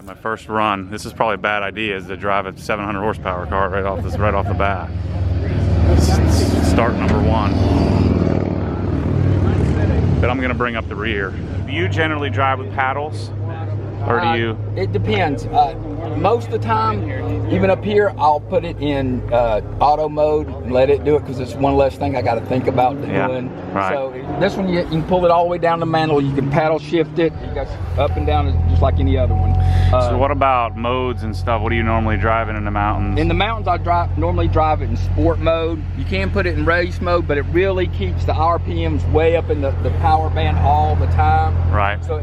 My first run. This is probably a bad idea, is to drive a 700 horsepower car right off the bat. Start number one. But I'm gonna bring up the rear. Do you generally drive with paddles, or do you? It depends. Most of the time, even up here, I'll put it in auto mode and let it do it, because it's one less thing I got to think about doing. Right. So this one, you can pull it all the way down the manual. You can paddle shift it. You got up and down just like any other one. So what about modes and stuff? What do you normally drive in the mountains? In the mountains, I normally drive it in sport mode. You can put it in race mode, but it really keeps the RPMs way up in the power band all the time. Right. So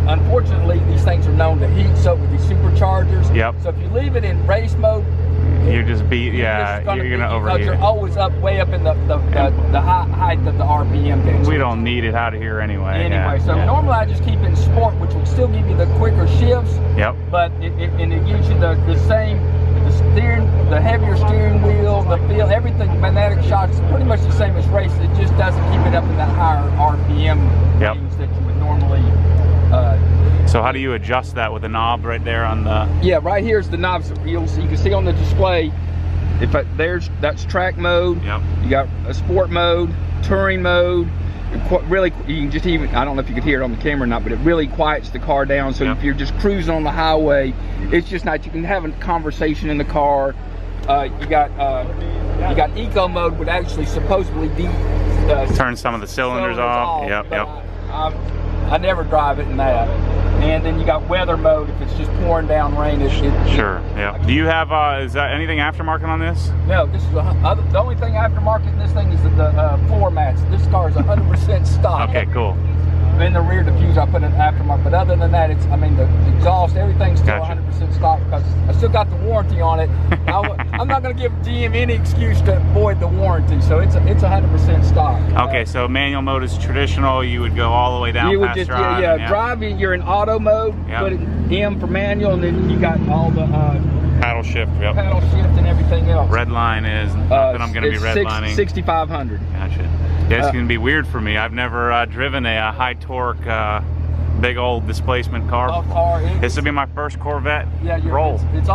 unfortunately, these things are known to heat soak with these superchargers. Yep. So if you leave it in race mode, you just beat, yeah, you're gonna overheat. You're always up, way up in the height of the RPM band. We don't need it out of here anyway. So normally I just keep it in sport, which will still give you the quicker shifts. Yep. But it gives you the same, the heavier steering wheel, the feel, everything. Magnetic shocks, pretty much the same as race. It just doesn't keep it up in that higher RPM range that you would normally. So how do you adjust that with the knob right there on the? Yeah, right here's the knobs. You can see on the display. That's track mode. Yep. You got a sport mode, touring mode. Really, you can just I don't know if you could hear it on the camera or not, but it really quiets the car down. So if you're just cruising on the highway, it's just nice. You can have a conversation in the car. You got eco mode, would actually supposedly turn some of the cylinders off. Yep. I never drive it in that. And then you got weather mode if it's just pouring down rain. Sure, yeah. Do you have, is that anything aftermarket on this? No, this is the only thing aftermarket in this thing is the floor mats. This car is 100% stock. Okay, cool. In the rear diffuser, I put an aftermarket, but other than that, the exhaust, everything's still 100% stock, because I still got the warranty on it. I'm not going to give GM any excuse to avoid the warranty, so it's 100% stock. Okay, so manual mode is traditional. You would go all the way down. You would just drive. You're in auto mode. Put it M for manual, and then you got all the paddle shift. Paddle shift and everything else. Red line is not that I'm going to be redlining. 6500. Gotcha. Yeah, it's going to be weird for me. I've never driven a high torque, big old displacement car. This will be my first Corvette roll. It's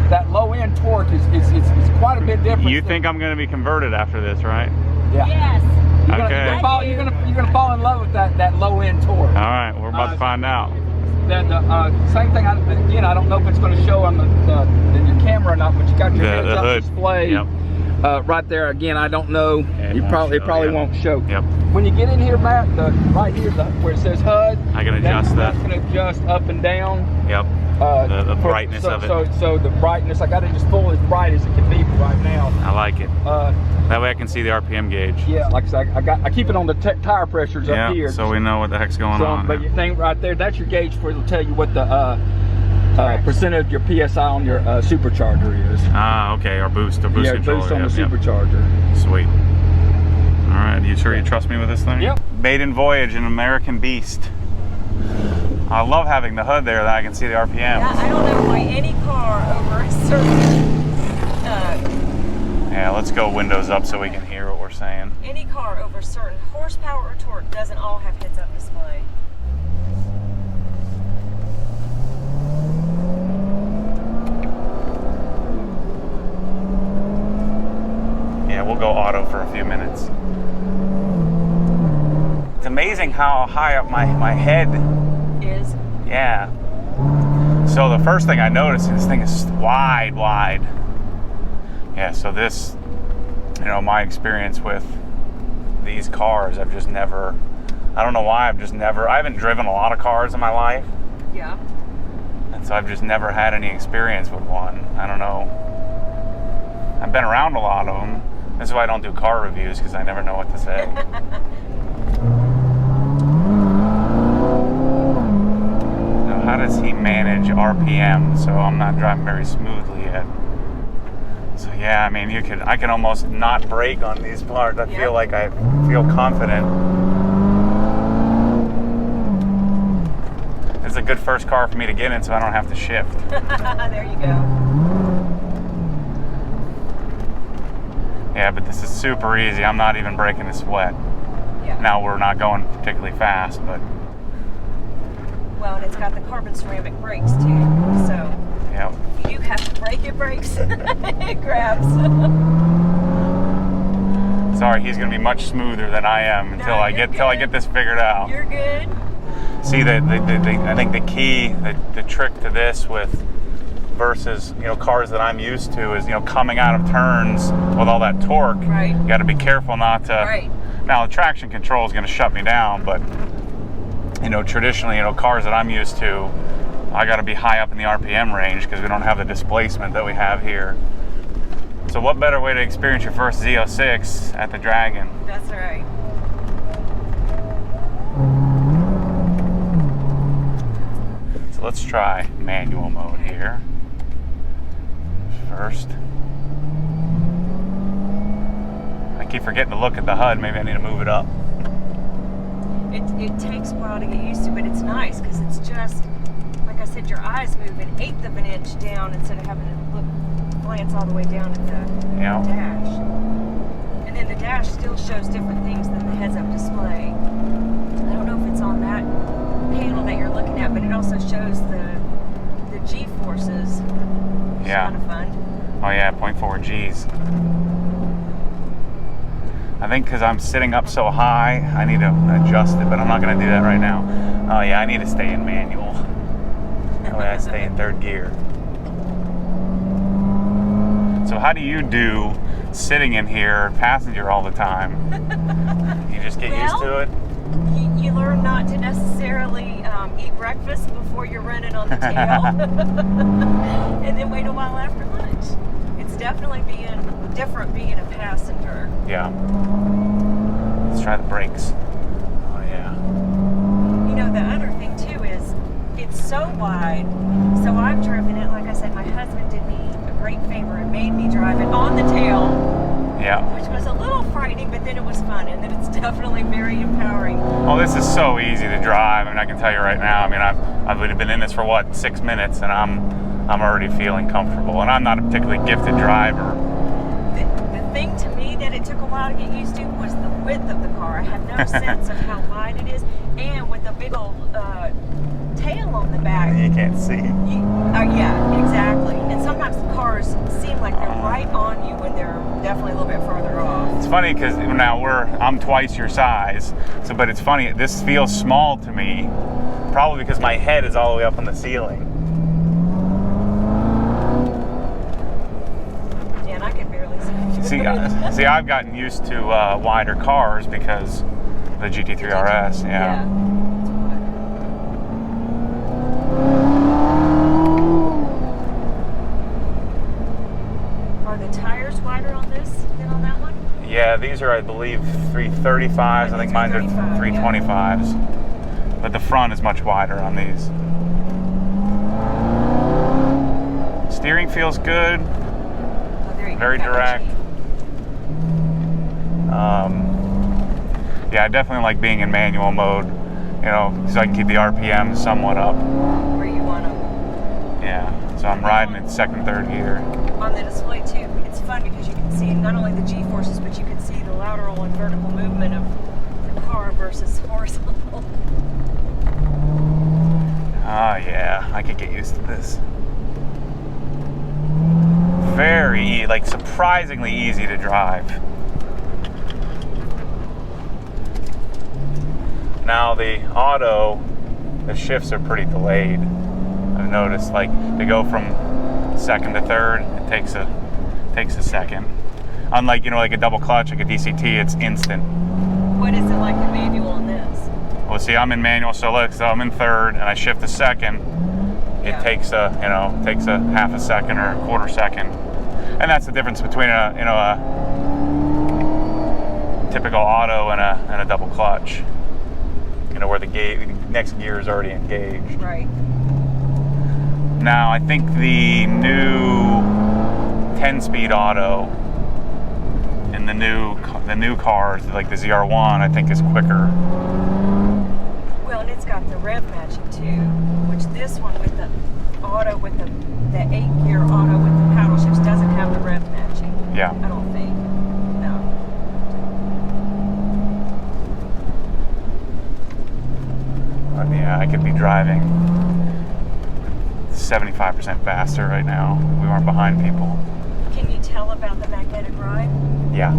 that low end torque is quite a bit different. You think I'm going to be converted after this, right? Yeah. Yes. You're gonna fall in love with that low end torque. All right, we're about to find out. Same thing. Again, I don't know if it's going to show on in your camera or not, but you got your heads up hood display. Yep. Right there again, I don't know. It probably won't show. Yep. When you get in here, Matt, right here, where it says HUD, I can adjust that's going to adjust up and down. Yep. The brightness of it. So the brightness, I got it just full as bright as it can be for right now. I like it. That way I can see the RPM gauge. Yeah, like I said, I keep it on the tire pressures up here. So we know what the heck's going on. But your thing right there, that's your gauge for. It'll tell you what the percentage of your PSI on your supercharger is. Ah, okay, our boost controller. Yeah, boost on the supercharger. Sweet. All right, you sure you trust me with this thing? Yep. Maiden voyage, an American beast. I love having the hood there that I can see the RPM. Yeah, I don't know why any car over a certain... yeah, let's go windows up so we can hear what we're saying. Any car over a certain horsepower or torque doesn't all have heads-up display. Yeah, we'll go auto for a few minutes. It's amazing how high up my head is. Yeah. So the first thing I noticed, this thing is wide. Yeah, so this, my experience with these cars, I've just never, I don't know why, I haven't driven a lot of cars in my life. Yeah. And so I've just never had any experience with one. I don't know. I've been around a lot of them. This is why I don't do car reviews, because I never know what to say. So how does he manage RPM so I'm not driving very smoothly yet? So yeah, I mean, I can almost not brake on these parts. I feel like I feel confident. It's a good first car for me to get in so I don't have to shift. There you go. Yeah, but this is super easy. I'm not even breaking a sweat. Yeah. Now we're not going particularly fast, but Well, and it's got the carbon ceramic brakes too, so Yep. if you have to brake, it brakes. It grabs. Sorry, he's gonna be much smoother than I am until I get this figured out. You're good. See, I think the key, the trick to this versus cars that I'm used to is coming out of turns with all that torque. Right. You got to be careful not to. Right. Now the traction control is going to shut me down, but traditionally cars that I'm used to, I got to be high up in the RPM range because we don't have the displacement that we have here. So what better way to experience your first Z06 at the Dragon? That's right. So let's try manual mode here first. I keep forgetting to look at the HUD. Maybe I need to move it up. It takes a while to get used to, but it's nice because it's just, like I said, your eyes move an eighth of an inch down instead of having to glance all the way down at the dash. And then the dash still shows different things than the heads-up display. I don't know if it's on that panel that you're looking at, but it also shows the G-forces. Yeah. Kind of fun. Oh yeah, 0.4 Gs. I think because I'm sitting up so high, I need to adjust it, but I'm not going to do that right now. Oh yeah, I need to stay in manual. That way I stay in third gear. So how do you do sitting in here, passenger all the time? You just get used to it? You learn not to necessarily eat breakfast before you're running on the tail. And then wait a while after lunch. It's definitely different being a passenger. Yeah. Let's try the brakes. Oh yeah. The other thing too is it's so wide. So I've driven it, like I said, my husband did me a great favor and made me drive it on the tail. Yeah. Which was a little frightening, but then it was fun, and then it's definitely very empowering. Oh, this is so easy to drive. I mean, I can tell you right now. I mean, I've been in this for what, 6 minutes, and I'm already feeling comfortable. And I'm not a particularly gifted driver. The thing to me that it took a while to get used to was the width of the car. I have no sense of how wide it is, and with the big old tail on the back. You can't see. Yeah, exactly. And sometimes the cars seem like they're right on you when they're definitely a little bit further off. It's funny because now I'm twice your size, but it's funny, this feels small to me, probably because my head is all the way up on the ceiling. Yeah, and I can barely see. See, I've gotten used to wider cars because of the GT3 RS, yeah. Are the tires wider on this than on that one? Yeah, these are, I believe, 335s. I think mine are 325s. Yeah. But the front is much wider on these. Steering feels good. Oh, there you Very go. direct. Yeah, I definitely like being in manual mode, so I can keep the RPM somewhat up. Where you want them. Yeah, so I'm riding in second, third gear. On the display too, it's fun because you can see not only the G-forces, but you can see the lateral and vertical movement of the car versus horizontal. Oh yeah, I could get used to this. Surprisingly easy to drive. Now the auto, the shifts are pretty delayed. I've noticed, like, to go from second to third, it takes a second. Unlike, like a double clutch, like a DCT, it's instant. What is it like in manual on this? Well, see, I'm in manual, so I'm in third, and I shift a second. It takes a half a second or a quarter second, and that's the difference between a typical auto and a double clutch. Where the next gear is already engaged. Right. Now, I think the new 10-speed auto in the new cars, like the ZR1, I think is quicker. Well, and it's got the rev matching too, which this one with the auto, with the 8-gear auto with the paddle shifts doesn't have the rev matching. Yeah. I don't think. No. Yeah, I could be driving 75% faster right now if we weren't behind people. Can you tell about the magnetic ride? Yeah.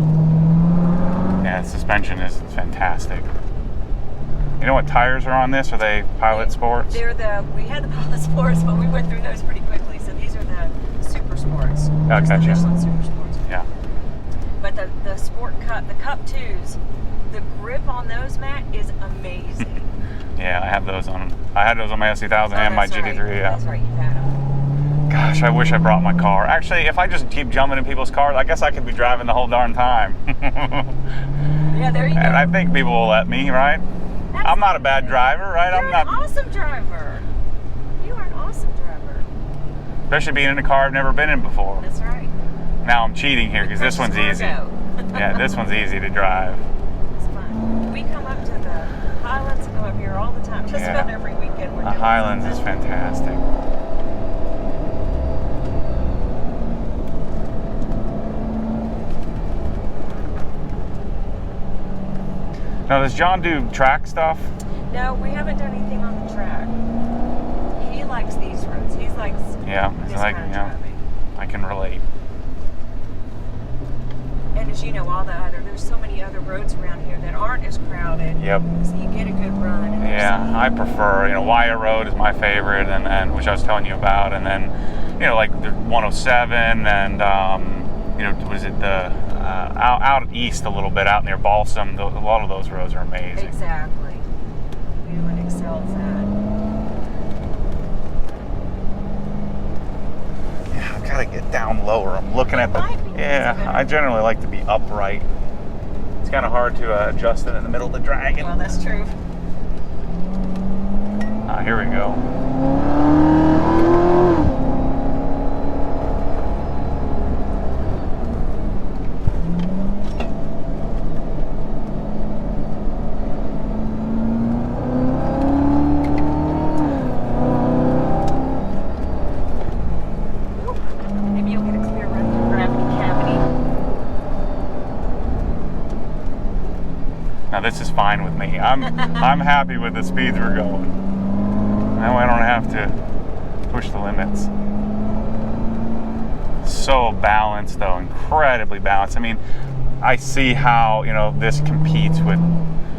Yeah, the suspension is fantastic. You know what tires are on this? Are they Pilot Sports? We had the Pilot Sports, but we went through those pretty quickly. So these are the Super Sports. Oh, Just gotcha. the Michelin Super Sports. Yeah. But the Sport Cup, the Cup 2s, the grip on those, Matt, is amazing. Yeah, I had those on my SC1000 and my GT3. Right. Yeah. That's right, you had them. Gosh, I wish I brought my car. Actually, if I just keep jumping in people's cars, I guess I could be driving the whole darn time. Yeah, there you go. And I think people will let me, right? I'm not a bad driver, right? You're an awesome driver. You are an awesome driver. Especially being in a car I've never been in before. That's right. Now I'm cheating here because this one's easy. Yeah, this one's easy to drive. It's fun. We come up to the Highlands and go up here all the time. Just about every weekend. The Highlands is fantastic. Now, does John do track stuff? No, we haven't done anything on the track. He likes these roads. He likes this kind of driving. I can relate. And as you know, there's so many other roads around here that aren't as crowded. Yep. So you get a good run. And Yeah, I prefer, Wyatt Road is my favorite, and which I was telling you about, and then, like the 107, and was it the out east a little bit, out near Balsam. A lot of those roads are amazing. Exactly. Everyone excels at. Yeah, I've got to get down lower. I'm looking at the. Yeah, I generally like to be upright. It's kind of hard to adjust it in the middle of the dragon. Well, that's true. Here we go. Maybe you'll get a clear run through gravity cavity. Now this is fine with me. I'm happy with the speeds we're going. Now I don't have to push the limits. So balanced though, incredibly balanced. I mean, I see how, this competes with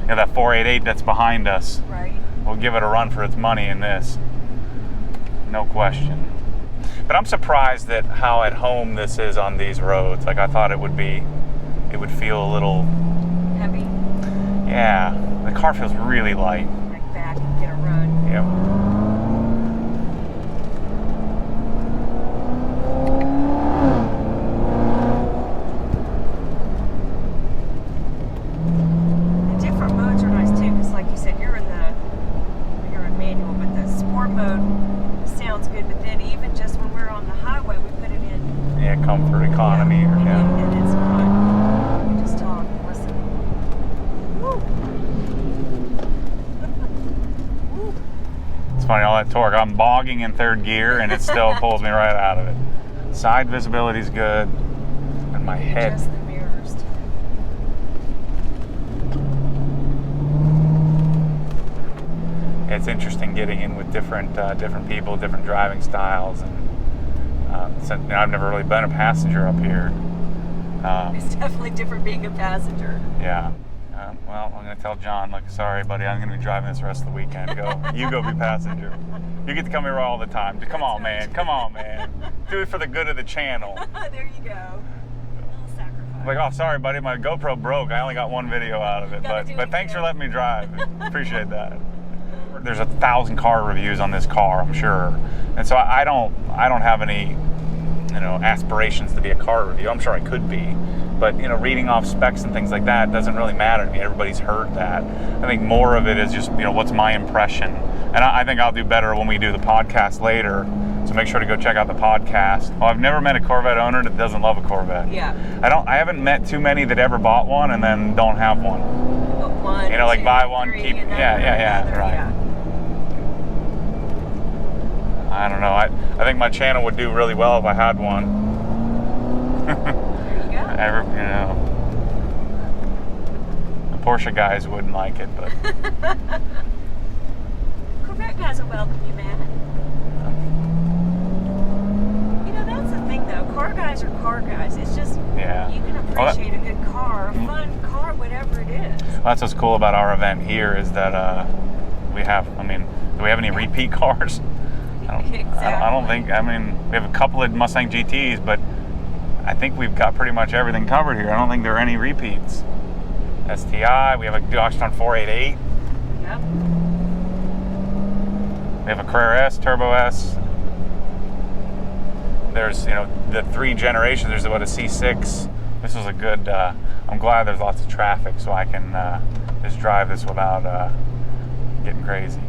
that 488 that's behind us. Right. We'll give it a run for its money in this. No question. But I'm surprised at how at home this is on these roads. Like I thought it would feel a little Heavy. Yeah, the car feels really light. Like back and get a run. Yep. The different modes are nice too, because like you said, you're in manual, but the sport mode sounds good. But then even just when we're on the highway, we put it in. Yeah, comfort, economy, And it's fun. We just talk, listen. Woo. Woo. It's funny, all that torque. I'm bogging in third gear and it still pulls me right out of it. Side visibility's good. And my head. Just the mirrors too. It's interesting getting in with different people, different driving styles, and I've never really been a passenger up here. It's definitely different being a passenger. Yeah. Well, I'm going to tell John, sorry, buddy, I'm going to be driving this rest of the weekend. You go be passenger. You get to come here all the time. Come on, man. Come on, man. Do it for the good of the channel. There you go. A little sacrifice. Like, oh, sorry, buddy, my GoPro broke. I only got one video out of it, but thanks for letting me drive. Appreciate that. There's 1,000 car reviews on this car, I'm sure, and so I don't have any, aspirations to be a car review. I'm sure I could be, but reading off specs and things like that doesn't really matter to me. Everybody's heard that. I think more of it is just what's my impression, and I think I'll do better when we do the podcast later. So make sure to go check out the podcast. Well, I've never met a Corvette owner that doesn't love a Corvette. Yeah. I haven't met too many that ever bought one and then don't have one. But one, like two, buy one, three, keep. another, Yeah, another, right. yeah. I don't know. I think my channel would do really well if I had one. There you go. The Porsche guys wouldn't like it, but Corvette guys will welcome you, man. You know, that's the thing, though. Car guys are car guys. It's just, you can appreciate a good car, a fun car, whatever it is. Well, that's what's cool about our event here is that we have, I mean, do we have any repeat cars? I don't think, I mean, we have a couple of Mustang GTs, but I think we've got pretty much everything covered here. I don't think there are any repeats. STI, we have a Dodgestone 488. Yep. We have a Carrera S, Turbo S. There's, you know, the 3 generations. There's about a C6. This was a good, I'm glad there's lots of traffic so I can just drive this without getting crazy.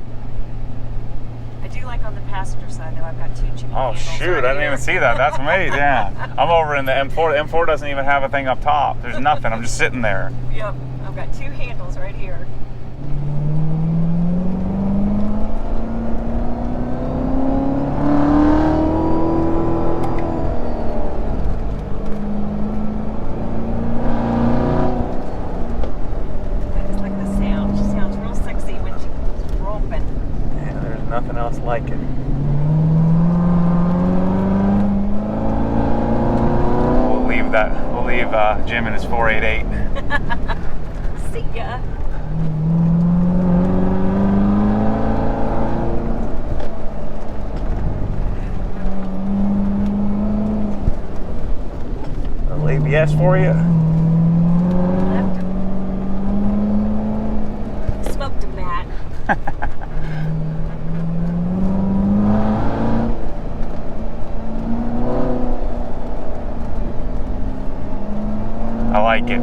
I do like on the passenger side, though, I've got 2 chicken Oh, shoot, I didn't even see that. That's amazing, yeah. I'm over in the M4. The M4 doesn't even have a thing up top. There's nothing. I'm just sitting there. Yep, I've got 2 handles right here. Nothing else like it. We'll leave Jim in his 488. See ya. A little ABS for you. Left him. Smoked him, Matt. I like it.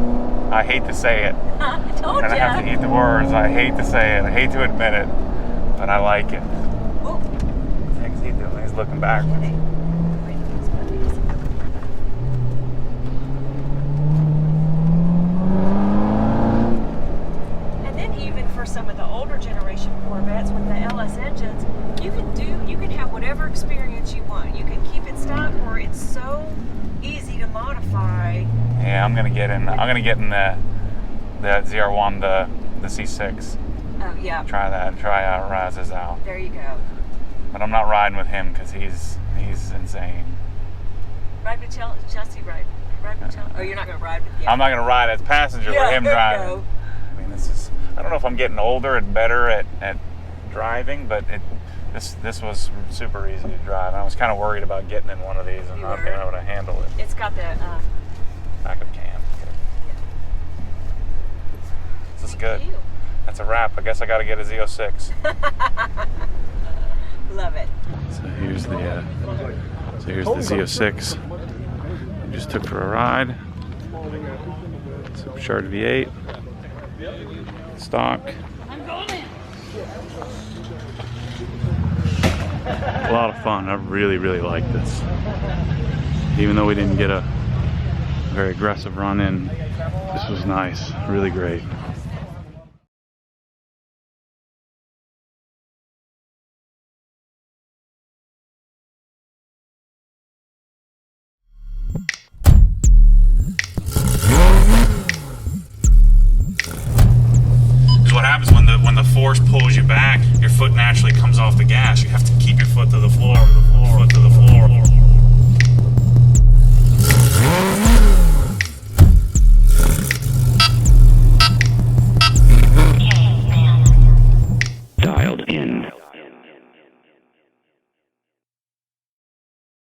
I hate to say it. I told and I have to eat the words. I hate to say it. I hate to admit it. But I like it. Oh. What's he doing? He's looking backwards. And then even for some of the older generation Corvettes with the LS engines, you can have whatever experience you want. You can keep it stock or it's so easy to modify. Yeah, I'm gonna get in the ZR1, the C6. Oh yeah. Try that. Try out Raz's out. There you go. But I'm not riding with him because he's insane. Ride with Chelsea, ride with Chelsea. Oh, you're not gonna ride with him. I'm not gonna ride as passenger with him driving. Go. I mean, this is. I don't know if I'm getting older and better at driving, but this was super easy to drive. I was kind of worried about getting in one of these and not being able to handle it. It's got the backup cam. This is good. That's a wrap. I guess I got to get a Z06. Love it. So here's the Z06. I just took for a ride. Supercharged V8. Stock. A lot of fun. I really, really like this. Even though we didn't get a very aggressive run in, this was nice. Really great. What happens when the force pulls you back, your foot naturally comes off the gas. You have to keep your foot to the floor, foot to the floor.